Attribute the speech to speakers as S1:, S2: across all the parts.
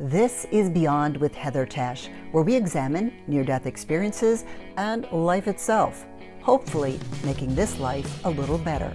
S1: This is Beyond with Heather Tesch, where we examine near-death experiences and life itself, hopefully making this life a little better.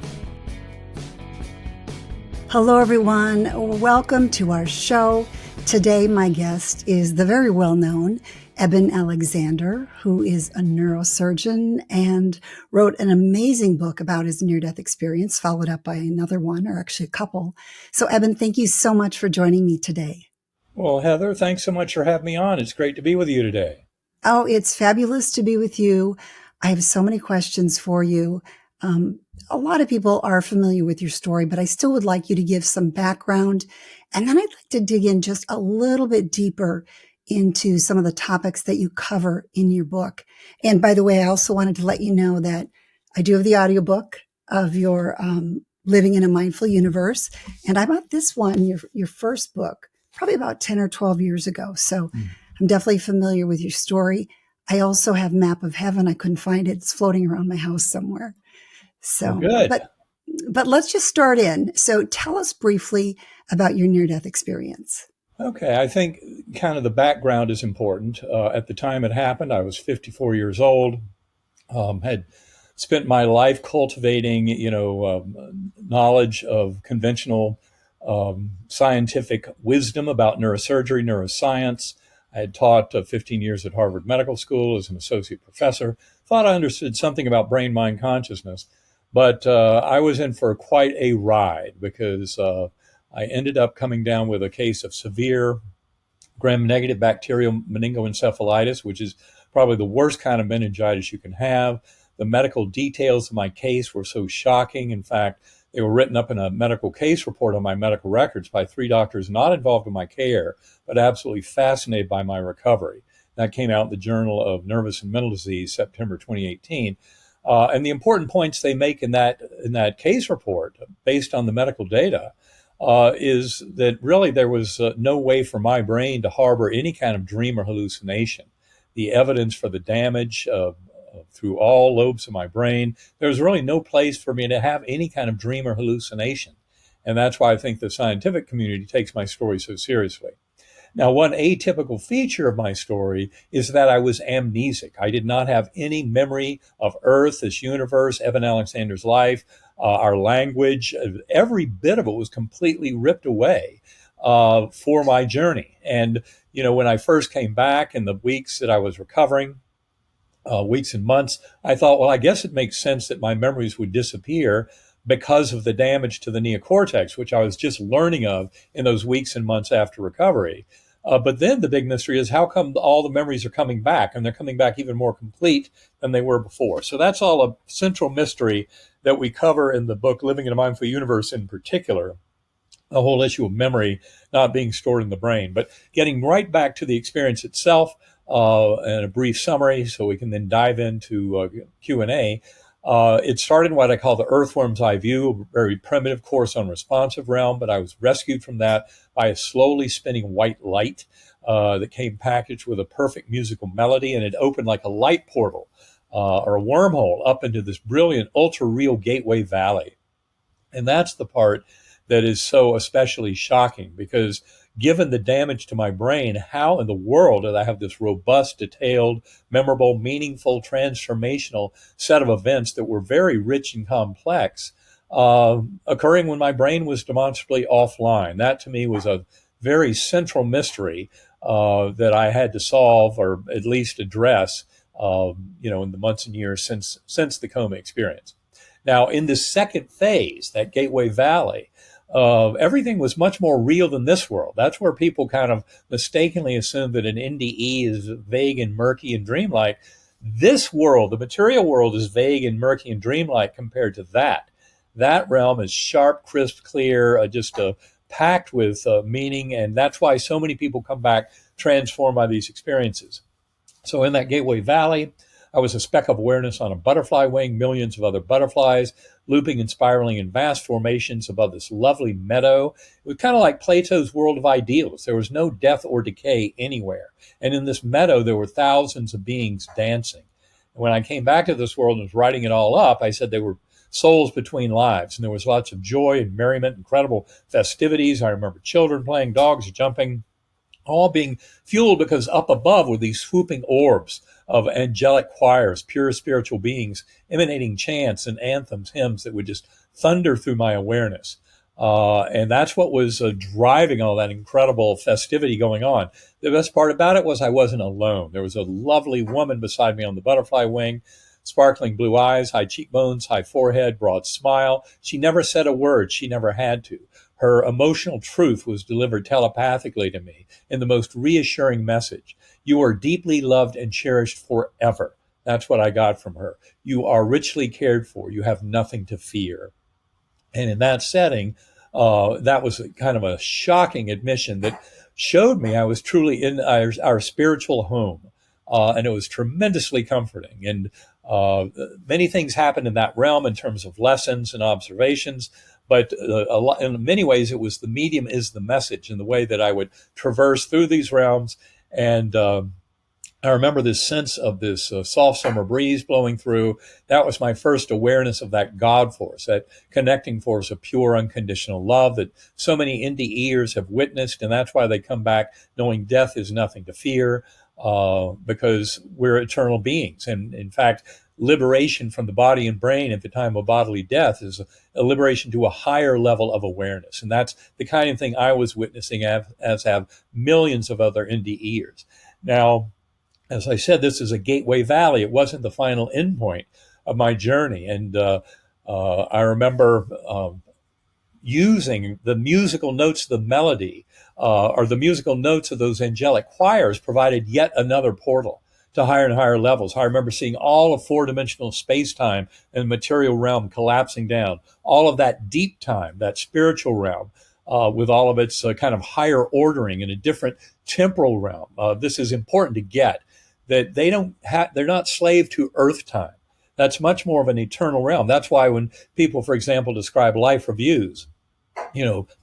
S2: Hello, everyone. Welcome to our show. Today, my guest is the very well-known Eben Alexander, who is a neurosurgeon and wrote an amazing book about his near-death experience, followed up by another one, or actually a couple. So, Eben, thank you so much for joining me today.
S3: Well, Heather, thanks so much for having me on. It's great to be with you today.
S2: Oh, it's fabulous to be with you. I have so many questions for you. A lot of people are familiar with your story, but I still would like you to give some background. And then I'd like to dig in just a little bit deeper into some of the topics that you cover in your book. And by the way, I also wanted to let you know that I do have the audiobook of your Living in a Mindful Universe. And I bought this one, your first book, probably about 10 or 12 years ago. So I'm definitely familiar with your story. I also have Map of Heaven. I couldn't find it. It's floating around my house somewhere. So,
S3: Good.
S2: But let's just start in. So tell us briefly about your near-death experience.
S3: Okay, I think kind of the background is important. At the time it happened, I was 54 years old, had spent my life cultivating, knowledge of conventional scientific wisdom about neurosurgery, neuroscience. I had taught 15 years at Harvard Medical School as an associate professor. Thought I understood something about brain-mind consciousness, but I was in for quite a ride because I ended up coming down with a case of severe gram-negative bacterial meningoencephalitis, which is probably the worst kind of meningitis you can have. The medical details of my case were so shocking. In fact, they were written up in a medical case report on my medical records by 3 doctors not involved in my care, but absolutely fascinated by my recovery. That came out in the Journal of Nervous and Mental Disease, September 2018. And the important points they make in that case report, based on the medical data, is that really there was no way for my brain to harbor any kind of dream or hallucination. The evidence for the damage through all lobes of my brain, there was really no place for me to have any kind of dream or hallucination. And that's why I think the scientific community takes my story so seriously. Now, one atypical feature of my story is that I was amnesic. I did not have any memory of Earth, this universe, Eben Alexander's life, our language. Every bit of it was completely ripped away for my journey. And, when I first came back in the weeks that I was recovering, weeks and months, I thought, well, I guess it makes sense that my memories would disappear because of the damage to the neocortex, which I was just learning of in those weeks and months after recovery. But then the big mystery is how come all the memories are coming back, and they're coming back even more complete than they were before. So that's all a central mystery that we cover in the book, Living in a Mindful Universe in particular, the whole issue of memory not being stored in the brain. But getting right back to the experience itself, and a brief summary so we can then dive into Q&A. It started in what I call the earthworm's eye view, a very primitive course on responsive realm, but I was rescued from that by a slowly spinning white light that came packaged with a perfect musical melody, and it opened like a light portal or a wormhole up into this brilliant, ultra-real gateway valley. And that's the part that is so especially shocking because given the damage to my brain, how in the world did I have this robust, detailed, memorable, meaningful, transformational set of events that were very rich and complex occurring when my brain was demonstrably offline? That to me was a very central mystery that I had to solve or at least address in the months and years since the coma experience. Now, in the second phase, that Gateway Valley, everything was much more real than this world. That's where people kind of mistakenly assume that an NDE is vague and murky and dreamlike. This world, the material world, is vague and murky and dreamlike compared to that. That realm is sharp, crisp, clear, just packed with meaning, and that's why so many people come back transformed by these experiences. So in that Gateway Valley, I was a speck of awareness on a butterfly wing, millions of other butterflies, looping and spiraling in vast formations above this lovely meadow. It was kind of like Plato's world of ideals. There was no death or decay anywhere. And in this meadow, there were thousands of beings dancing. And when I came back to this world and was writing it all up, I said they were souls between lives. And there was lots of joy and merriment, incredible festivities. I remember children playing, dogs jumping, all being fueled because up above were these swooping orbs of angelic choirs, pure spiritual beings, emanating chants and anthems, hymns that would just thunder through my awareness. And that's what was driving all that incredible festivity going on. The best part about it was I wasn't alone. There was a lovely woman beside me on the butterfly wing, sparkling blue eyes, high cheekbones, high forehead, broad smile. She never said a word. She never had to. Her emotional truth was delivered telepathically to me in the most reassuring message. You are deeply loved and cherished forever. That's what I got from her. You are richly cared for. You have nothing to fear. And in that setting, that was kind of a shocking admission that showed me I was truly in our spiritual home. And it was tremendously comforting. And many things happened in that realm in terms of lessons and observations. But in many ways, it was the medium is the message, and the way that I would traverse through these realms. And I remember this sense of this soft summer breeze blowing through. That was my first awareness of that God force, that connecting force of pure unconditional love that so many indie ears have witnessed. And that's why they come back knowing death is nothing to fear, because we're eternal beings. And in fact, liberation from the body and brain at the time of bodily death is a liberation to a higher level of awareness. And that's the kind of thing I was witnessing, as have millions of other indie ears. Now, as I said, this is a gateway valley. It wasn't the final endpoint of my journey. And I remember using the musical notes of the melody, or the musical notes of those angelic choirs provided yet another portal to higher and higher levels. I remember seeing all of four-dimensional space-time and material realm collapsing down, all of that deep time, that spiritual realm, with all of its kind of higher ordering in a different temporal realm. This is important to get, that they're not slave to earth time. That's much more of an eternal realm. That's why when people, for example, describe life reviews,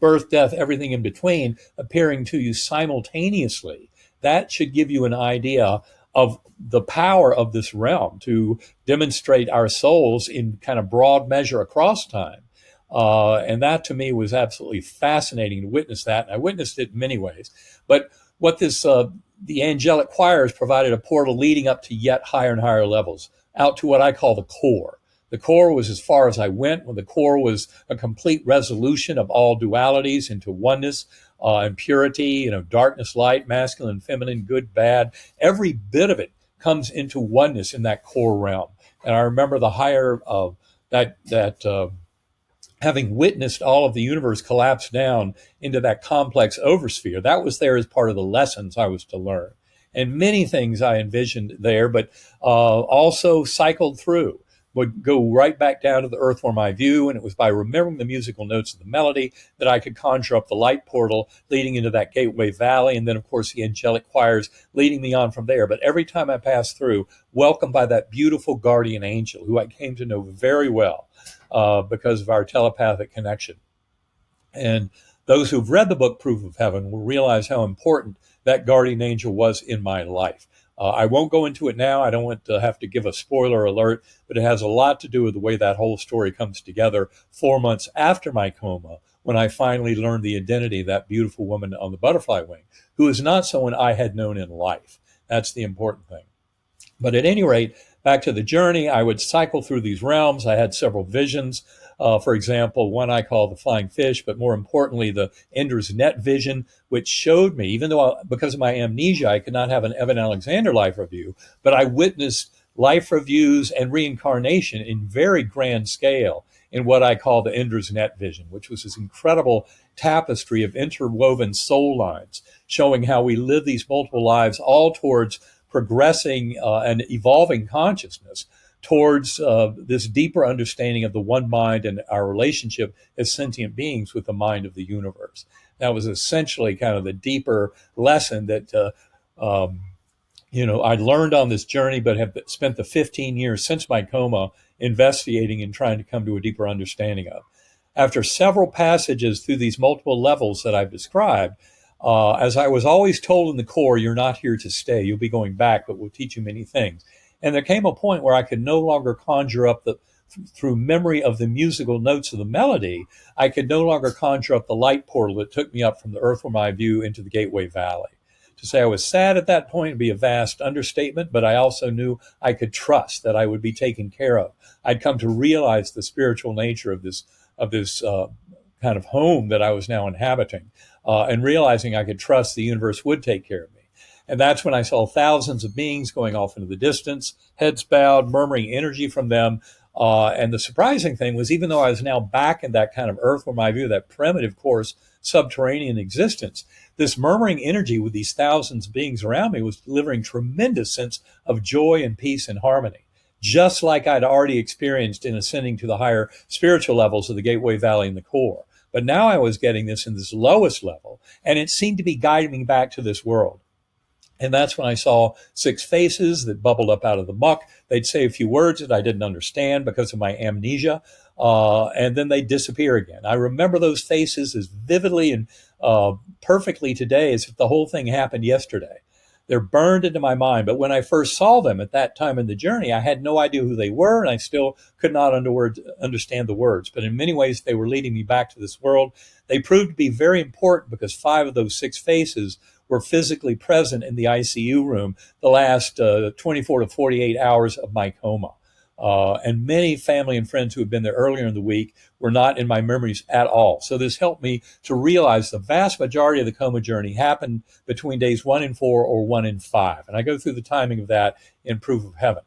S3: birth, death, everything in between appearing to you simultaneously, that should give you an idea of the power of this realm to demonstrate our souls in kind of broad measure across time. And that to me was absolutely fascinating to witness that. And I witnessed it in many ways. But what the angelic choirs provided a portal leading up to yet higher and higher levels, out to what I call the core. The core was as far as I went, when the core was a complete resolution of all dualities into oneness and purity, darkness, light, masculine, feminine, good, bad. Every bit of it comes into oneness in that core realm. And I remember the higher of having witnessed all of the universe collapse down into that complex oversphere, that was there as part of the lessons I was to learn. And many things I envisioned there, but also cycled through, would go right back down to the earth where my view, and it was by remembering the musical notes of the melody that I could conjure up the light portal leading into that gateway valley, and then, of course, the angelic choirs leading me on from there. But every time I passed through, welcomed by that beautiful guardian angel, who I came to know very well because of our telepathic connection. And those who've read the book Proof of Heaven will realize how important that guardian angel was in my life. I won't go into it now. I don't want to have to give a spoiler alert, but it has a lot to do with the way that whole story comes together 4 months after my coma, when I finally learned the identity of that beautiful woman on the butterfly wing, who is not someone I had known in life. That's the important thing. But at any rate, back to the journey, I would cycle through these realms. I had several visions. For example, one I call the flying fish, but more importantly, the Endernet Vision, which showed me, even though because of my amnesia, I could not have an Eben Alexander life review, but I witnessed life reviews and reincarnation in very grand scale in what I call the Endernet Vision, which was this incredible tapestry of interwoven soul lines, showing how we live these multiple lives all towards progressing and evolving consciousness towards this deeper understanding of the one mind and our relationship as sentient beings with the mind of the universe. That was essentially kind of the deeper lesson that, I learned on this journey, but have spent the 15 years since my coma investigating and trying to come to a deeper understanding of. After several passages through these multiple levels that I've described, as I was always told in the core, you're not here to stay. You'll be going back, but we'll teach you many things. And there came a point where I could no longer conjure up through memory of the musical notes of the melody, I could no longer conjure up the light portal that took me up from the earth from my view into the Gateway Valley. To say I was sad at that point would be a vast understatement, but I also knew I could trust that I would be taken care of. I'd come to realize the spiritual nature of this kind of home that I was now inhabiting, and realizing I could trust the universe would take care of me. And that's when I saw thousands of beings going off into the distance, heads bowed, murmuring energy from them. And the surprising thing was, even though I was now back in that kind of earthworm view, that primitive, coarse, subterranean existence, this murmuring energy with these thousands of beings around me was delivering tremendous sense of joy and peace and harmony, just like I'd already experienced in ascending to the higher spiritual levels of the Gateway Valley and the core. But now I was getting this in this lowest level, and it seemed to be guiding me back to this world. And that's when I saw 6 faces that bubbled up out of the muck. They'd say a few words that I didn't understand because of my amnesia, and then they'd disappear again. I remember those faces as vividly and perfectly today as if the whole thing happened yesterday. They're burned into my mind. But when I first saw them at that time in the journey, I had no idea who they were, and I still could not understand the words. But in many ways, they were leading me back to this world. They proved to be very important because 5 of those 6 faces were physically present in the ICU room the last 24 to 48 hours of my coma. And many family and friends who had been there earlier in the week were not in my memories at all. So this helped me to realize the vast majority of the coma journey happened between days 1 and 4 or 1 and 5. And I go through the timing of that in Proof of Heaven.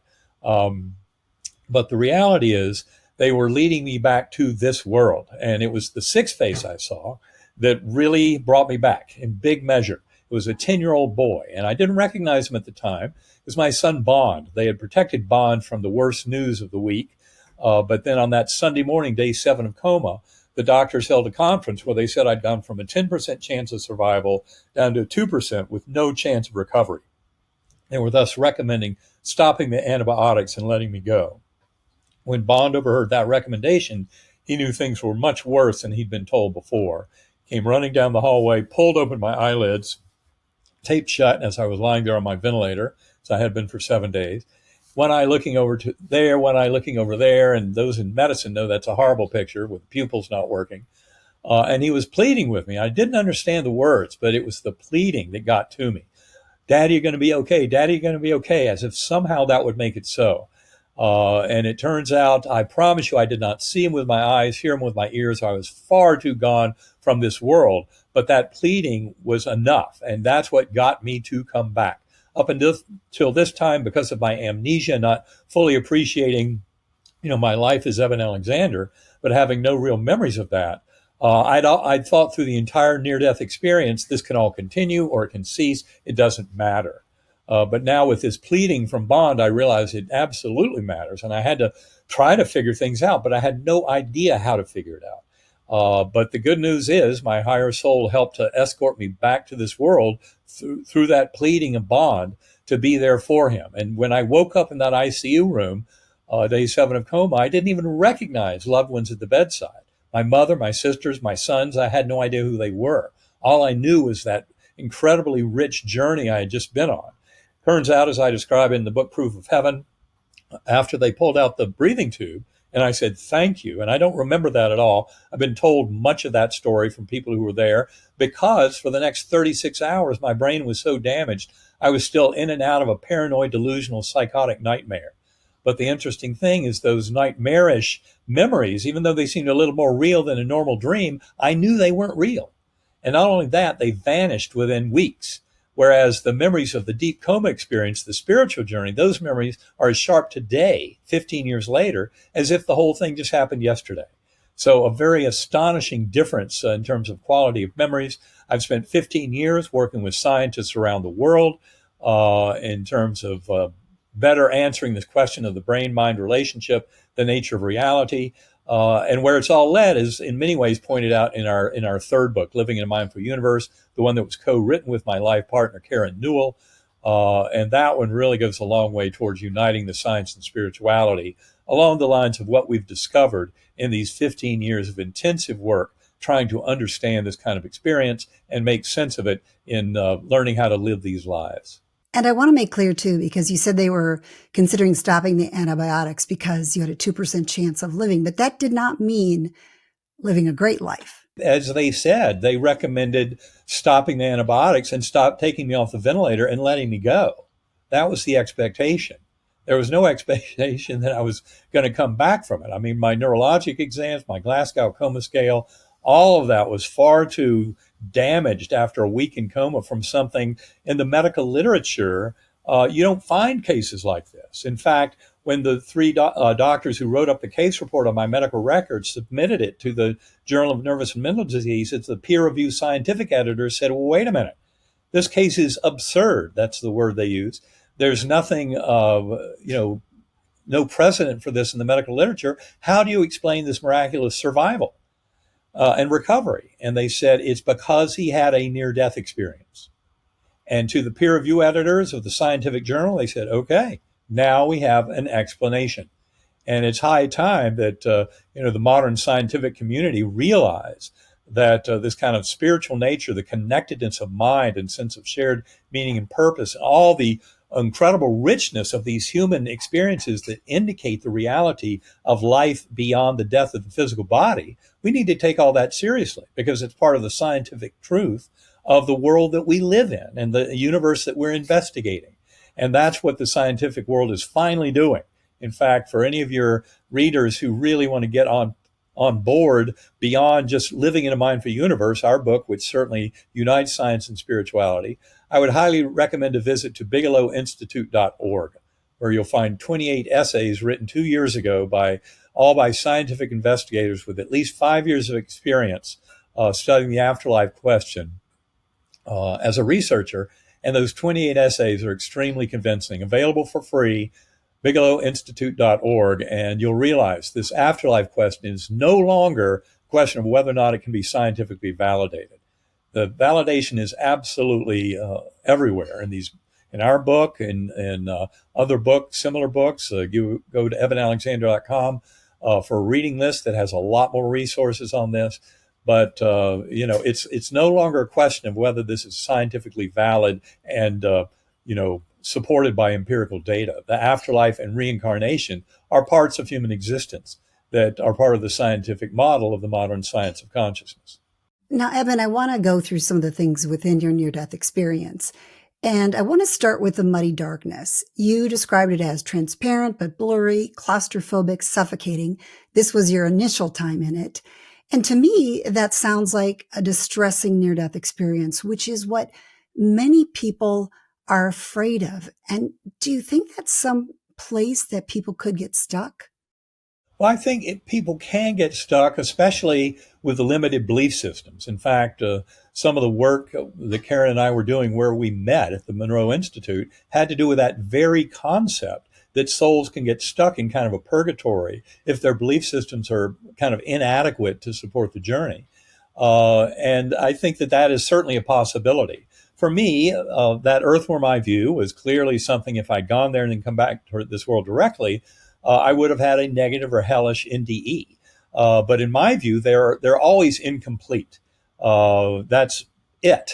S3: But the reality is they were leading me back to this world. And it was the 6th face I saw that really brought me back in big measure. It was a 10-year-old boy, and I didn't recognize him at the time. It was my son, Bond. They had protected Bond from the worst news of the week. But then on that Sunday morning, day 7 of coma, the doctors held a conference where they said I'd gone from a 10% chance of survival down to 2% with no chance of recovery. They were thus recommending stopping the antibiotics and letting me go. When Bond overheard that recommendation, he knew things were much worse than he'd been told before. Came running down the hallway, pulled open my eyelids, taped shut as I was lying there on my ventilator, as I had been for 7 days. One eye looking over to there, one eye looking over there, and those in medicine know that's a horrible picture with pupils not working. And he was pleading with me. I didn't understand the words, but it was the pleading that got to me. Daddy, you're going to be okay. Daddy, you're going to be okay, as if somehow that would make it so. And it turns out, I promise you, I did not see him with my eyes, hear him with my ears. I was far too gone from this world. But that pleading was enough. And that's what got me to come back. Up until this time, because of my amnesia, not fully appreciating, my life as Eben Alexander, but having no real memories of that, I'd thought through the entire near-death experience, this can all continue or it can cease. It doesn't matter. But now with this pleading from Bond, I realized it absolutely matters. And I had to try to figure things out, but I had no idea how to figure it out. But the good news is my higher soul helped to escort me back to this world through that pleading of Bond to be there for him. And when I woke up in that ICU room, day 7 of coma, I didn't even recognize loved ones at the bedside. My mother, my sisters, my sons, I had no idea who they were. All I knew was that incredibly rich journey I had just been on. Turns out, as I describe in the book Proof of Heaven, after they pulled out the breathing tube, and I said, thank you. And I don't remember that at all. I've been told much of that story from people who were there because for the next 36 hours, my brain was so damaged, I was still in and out of a paranoid, delusional, psychotic nightmare. But the interesting thing is those nightmarish memories, even though they seemed a little more real than a normal dream, I knew they weren't real. And not only that, they vanished within weeks. Whereas the memories of the deep coma experience, the spiritual journey, those memories are as sharp today, 15 years later, as if the whole thing just happened yesterday. So a very astonishing difference in terms of quality of memories. I've spent 15 years working with scientists around the world in terms of better answering this question of the brain-mind relationship, the nature of reality. And where it's all led is in many ways pointed out in our 3rd book, Living in a Mindful Universe, the one that was co-written with my life partner, Karen Newell. And that one really goes a long way towards uniting the science and spirituality along the lines of what we've discovered in these 15 years of intensive work, trying to understand this kind of experience and make sense of it in learning how to live these lives.
S2: And I want to make clear, too, because you said they were considering stopping the antibiotics because you had a 2% chance of living, but that did not mean living a great life.
S3: As they said, they recommended stopping the antibiotics and stop taking me off the ventilator and letting me go. That was the expectation. There was no expectation that I was going to come back from it. I mean, my neurologic exams, my Glasgow coma scale, all of that was far too damaged after a week in coma from something in the medical literature. You don't find cases like this. In fact, when the three doctors who wrote up the case report on my medical records submitted it to the Journal of Nervous and Mental Diseases, the peer-reviewed scientific editors said, well, wait a minute, this case is absurd. That's the word they use. There's nothing, no precedent for this in the medical literature. How do you explain this miraculous survival and recovery? And they said it's because he had a near-death experience. And to the peer review editors of the scientific journal, they said, okay, now we have an explanation. And it's high time that, the modern scientific community realize that this kind of spiritual nature, the connectedness of mind and sense of shared meaning and purpose, all the incredible richness of these human experiences that indicate the reality of life beyond the death of the physical body, we need to take all that seriously because it's part of the scientific truth of the world that we live in and the universe that we're investigating. And that's what the scientific world is finally doing. In fact, for any of your readers who really want to get on board beyond just living in a mindful universe, our book, which certainly unites science and spirituality, I would highly recommend a visit to bigelowinstitute.org, where you'll find 28 essays written 2 years ago by scientific investigators with at least 5 years of experience studying the afterlife question as a researcher. And those 28 essays are extremely convincing, available for free, bigelowinstitute.org, and you'll realize this afterlife question is no longer a question of whether or not it can be scientifically validated. The validation is absolutely everywhere in our book and other books, similar books. You go to ebenalexander.com for a reading list that has a lot more resources on this. But it's no longer a question of whether this is scientifically valid and supported by empirical data. The afterlife and reincarnation are parts of human existence that are part of the scientific model of the modern science of consciousness.
S2: Now, Eben, I want to go through some of the things within your near-death experience. And I want to start with the muddy darkness. You described it as transparent but blurry, claustrophobic, suffocating. This was your initial time in it. And to me, that sounds like a distressing near-death experience, which is what many people are afraid of. And do you think that's some place that people could get stuck?
S3: Well, I think people can get stuck, especially with the limited belief systems. In fact, some of the work that Karen and I were doing where we met at the Monroe Institute had to do with that very concept that souls can get stuck in kind of a purgatory if their belief systems are kind of inadequate to support the journey. And I think that is certainly a possibility. For me, that earthworm eye view was clearly something, if I'd gone there and then come back to this world directly, I would have had a negative or hellish NDE. But in my view, they're always incomplete. That's it.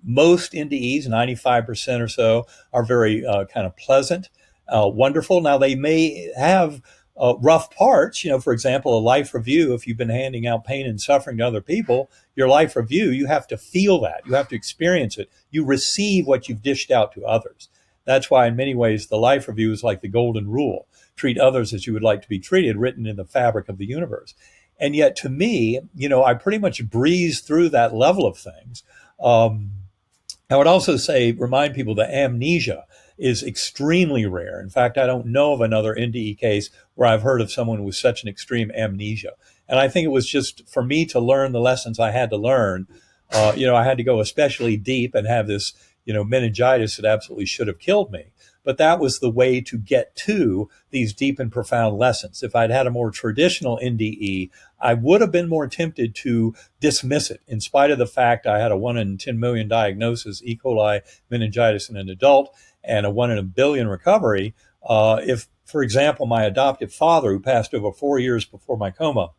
S3: Most NDEs, 95% or so, are very kind of pleasant, wonderful. Now, they may have rough parts. For example, a life review, if you've been handing out pain and suffering to other people, your life review, you have to feel that. You have to experience it. You receive what you've dished out to others. That's why, in many ways, the life review is like the golden rule. Treat others as you would like to be treated, written in the fabric of the universe. And yet, to me, I pretty much breeze through that level of things. I would also remind people that amnesia is extremely rare. In fact, I don't know of another NDE case where I've heard of someone with such an extreme amnesia. And I think it was just for me to learn the lessons I had to learn. I had to go especially deep and have this, meningitis that absolutely should have killed me. But that was the way to get to these deep and profound lessons. If I'd had a more traditional NDE, I would have been more tempted to dismiss it, in spite of the fact I had a 1 in 10 million diagnosis, E. coli meningitis in an adult, and a 1 in a billion recovery. If, for example, my adoptive father, who passed over 4 years before my coma,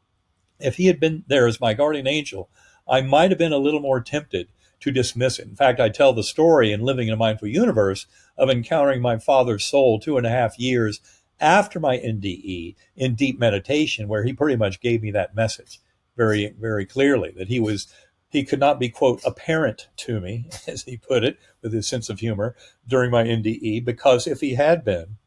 S3: if he had been there as my guardian angel, I might have been a little more tempted to dismiss it. In fact, I tell the story in Living in a Mindful Universe of encountering my father's soul 2.5 years after my NDE in deep meditation, where he pretty much gave me that message. very, very clearly, that he could not be, quote, apparent to me, as he put it, with his sense of humor during my NDE, because if he had been,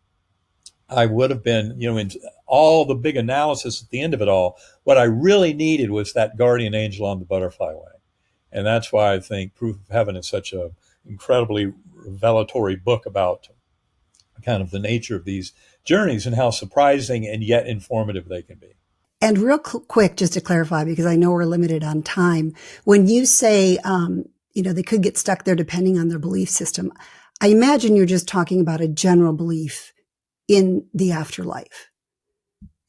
S3: I would have been, in all the big analysis at the end of it all, what I really needed was that guardian angel on the butterfly wing. And that's why I think Proof of Heaven is such a incredibly revelatory book about kind of the nature of these journeys and how surprising and yet informative they can be.
S2: And real quick, just to clarify, because I know we're limited on time, when you say, they could get stuck there depending on their belief system, I imagine you're just talking about a general belief in the afterlife.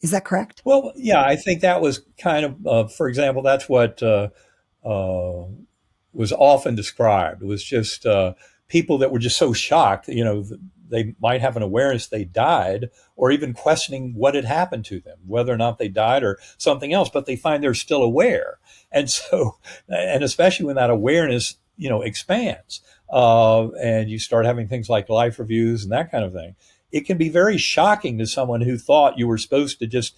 S2: Is that correct?
S3: Well, yeah, I think that was kind of, for example, that's what was often described. It was just people that were just so shocked, they might have an awareness they died, or even questioning what had happened to them, whether or not they died or something else, but they find they're still aware. And so, and especially when that awareness, expands, and you start having things like life reviews and that kind of thing, it can be very shocking to someone who thought you were supposed to just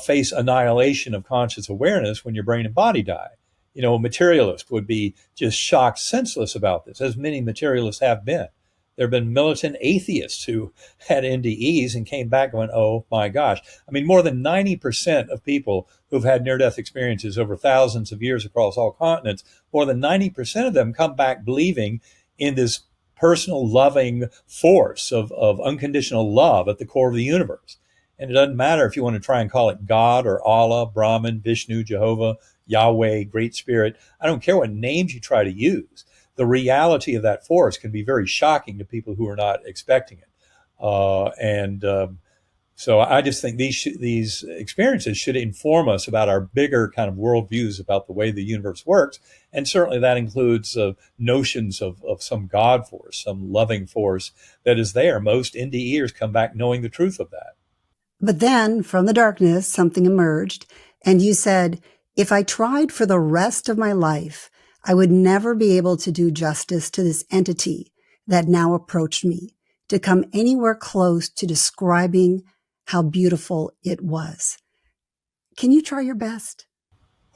S3: face annihilation of conscious awareness when your brain and body die. A materialist would be just shocked senseless about this, as many materialists have been. There have been militant atheists who had NDEs and came back going, oh my gosh. I mean, more than 90% of people who've had near-death experiences over thousands of years across all continents, more than 90% of them come back believing in this personal loving force of unconditional love at the core of the universe. And it doesn't matter if you want to try and call it God or Allah, Brahman, Vishnu, Jehovah, Yahweh, Great Spirit. I don't care what names you try to use. The reality of that force can be very shocking to people who are not expecting it. So I just think these experiences should inform us about our bigger kind of worldviews about the way the universe works. And certainly that includes notions of some God force, some loving force that is there. Most NDEers come back knowing the truth of that.
S2: But then from the darkness, something emerged, and you said, if I tried for the rest of my life, I would never be able to do justice to this entity that now approached me, to come anywhere close to describing how beautiful it was. Can you try your best?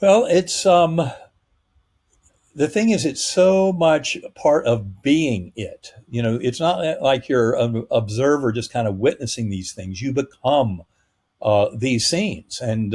S3: Well, it's the thing is, it's so much part of being it. It's not like you're an observer just kind of witnessing these things. You become these scenes. And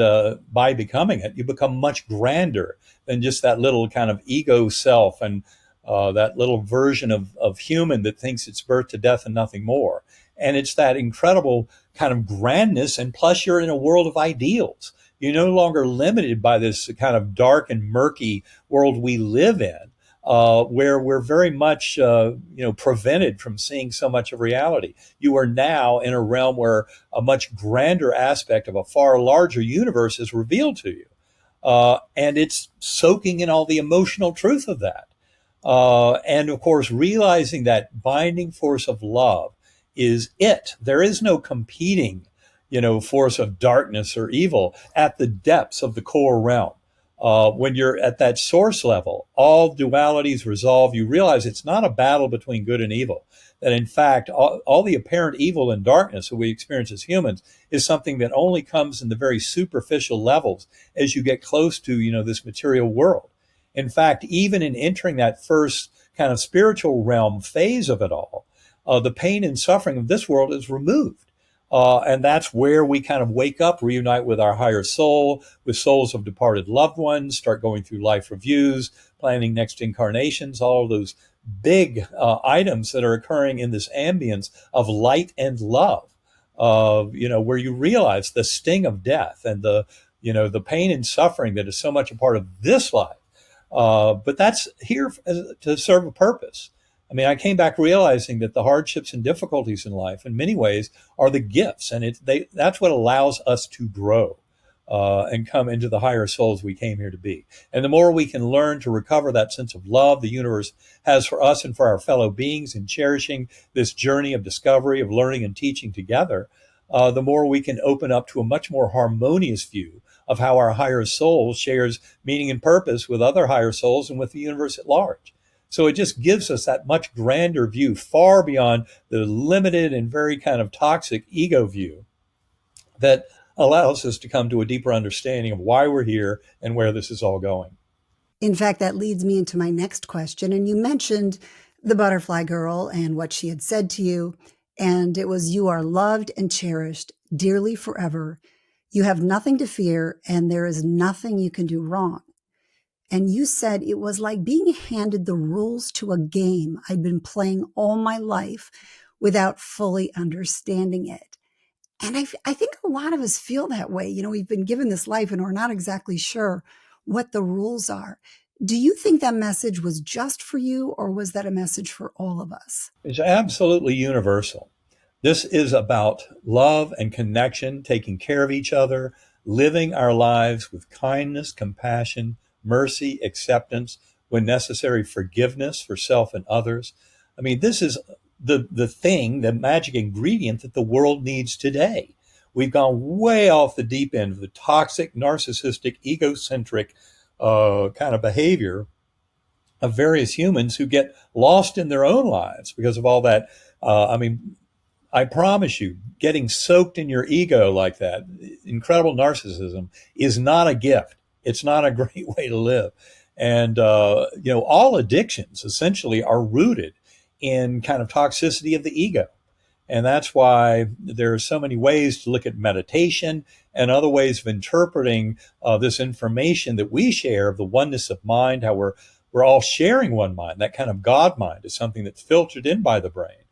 S3: by becoming it, you become much grander than just that little kind of ego self and that little version of human that thinks it's birth to death and nothing more. And it's that incredible kind of grandness. And plus, you're in a world of ideals. You're no longer limited by this kind of dark and murky world we live in, where we're very much, prevented from seeing so much of reality. You are now in a realm where a much grander aspect of a far larger universe is revealed to you. And it's soaking in all the emotional truth of that. And of course, realizing that binding force of love is it. There is no competing, force of darkness or evil at the depths of the core realm. When you're at that source level, all dualities resolve. You realize it's not a battle between good and evil. That in fact, all the apparent evil and darkness that we experience as humans is something that only comes in the very superficial levels as you get close to, this material world. In fact, even in entering that first kind of spiritual realm phase of it all, the pain and suffering of this world is removed. And that's where we kind of wake up, reunite with our higher soul, with souls of departed loved ones, start going through life reviews, planning next incarnations, all of those big items that are occurring in this ambience of light and love, where you realize the sting of death and the pain and suffering that is so much a part of this life. But that's here to serve a purpose. I mean, I came back realizing that the hardships and difficulties in life, in many ways, are the gifts, and that's what allows us to grow and come into the higher souls we came here to be. And the more we can learn to recover that sense of love the universe has for us and for our fellow beings, in cherishing this journey of discovery, of learning and teaching together, the more we can open up to a much more harmonious view of how our higher soul shares meaning and purpose with other higher souls and with the universe at large. So it just gives us that much grander view, far beyond the limited and very kind of toxic ego view that allows us to come to a deeper understanding of why we're here and where this is all going.
S2: In fact, that leads me into my next question. And you mentioned the butterfly girl and what she had said to you. And it was, you are loved and cherished dearly forever. You have nothing to fear, and there is nothing you can do wrong. And you said it was like being handed the rules to a game I'd been playing all my life without fully understanding it. And I think a lot of us feel that way. You know, we've been given this life and we're not exactly sure what the rules are. Do you think that message was just for you, or was that a message for all of us?
S3: It's absolutely universal. This is about love and connection, taking care of each other, living our lives with kindness, compassion, mercy, acceptance, when necessary, forgiveness for self and others. I mean, this is the thing, the magic ingredient that the world needs today. We've gone way off the deep end of the toxic, narcissistic, egocentric kind of behavior of various humans who get lost in their own lives because of all that. I promise you, getting soaked in your ego like that, incredible narcissism, is not a gift. It's not a great way to live. And, all addictions essentially are rooted in kind of toxicity of the ego. And that's why there are so many ways to look at meditation and other ways of interpreting this information that we share of the oneness of mind, how we're all sharing one mind. That kind of God mind is something that's filtered in by the brain.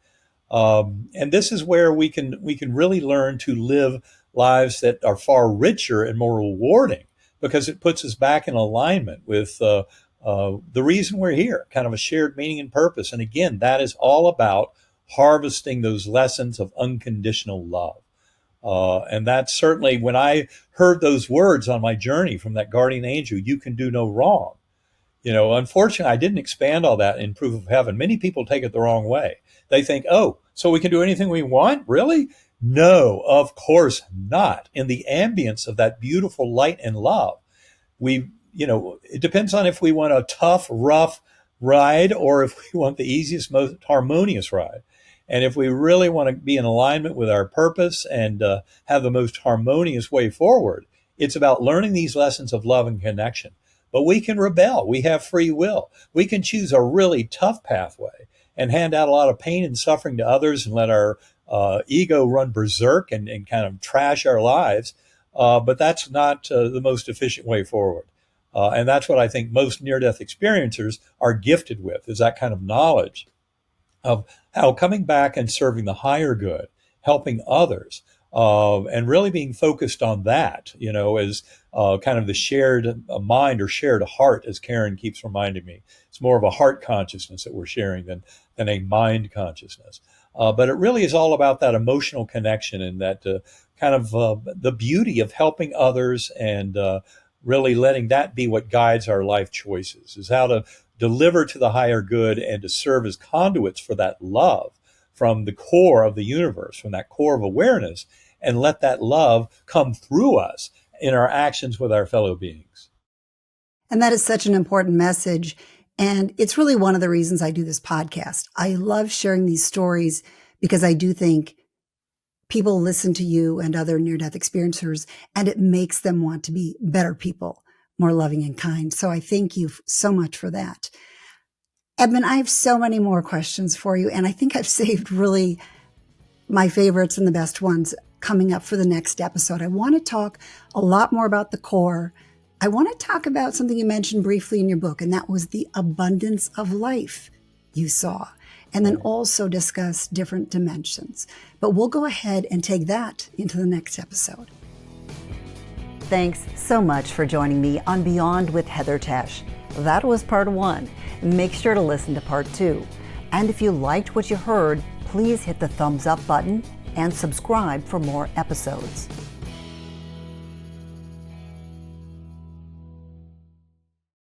S3: And this is where we can really learn to live lives that are far richer and more rewarding, because it puts us back in alignment with the reason we're here, kind of a shared meaning and purpose. And again, that is all about harvesting those lessons of unconditional love. And that's certainly, when I heard those words on my journey from that guardian angel, you can do no wrong. Unfortunately, I didn't expand all that in Proof of Heaven. Many people take it the wrong way. They think, oh, so we can do anything we want? Really? No, of course not. In the ambience of that beautiful light and love, it depends on if we want a tough, rough ride or if we want the easiest, most harmonious ride. And if we really want to be in alignment with our purpose and have the most harmonious way forward, it's about learning these lessons of love and connection. But we can rebel. We have free will. We can choose a really tough pathway and hand out a lot of pain and suffering to others and let our ego run berserk and kind of trash our lives. But that's not the most efficient way forward. And that's what I think most near-death experiencers are gifted with, is that kind of knowledge of how coming back and serving the higher good, helping others, and really being focused on that, as kind of the shared mind or shared heart, as Karen keeps reminding me. It's more of a heart consciousness that we're sharing than a mind consciousness. But it really is all about that emotional connection and that kind of the beauty of helping others and really letting that be what guides our life choices, is how to deliver to the higher good and to serve as conduits for that love from the core of the universe, from that core of awareness, and let that love come through us in our actions with our fellow beings.
S2: And that is such an important message. And it's really one of the reasons I do this podcast. I love sharing these stories because I do think people listen to you and other near-death experiencers, and it makes them want to be better people, more loving and kind. So I thank you so much for that. Eben, I have so many more questions for you, and I think I've saved really my favorites and the best ones coming up for the next episode. I want to talk a lot more about the core. I want to talk about something you mentioned briefly in your book, and that was the abundance of life you saw, and then also discuss different dimensions. But we'll go ahead and take that into the next episode.
S1: Thanks so much for joining me on Beyond with Heather Tesch. That was part 1. Make sure to listen to part 2. And if you liked what you heard, please hit the thumbs up button and subscribe for more episodes.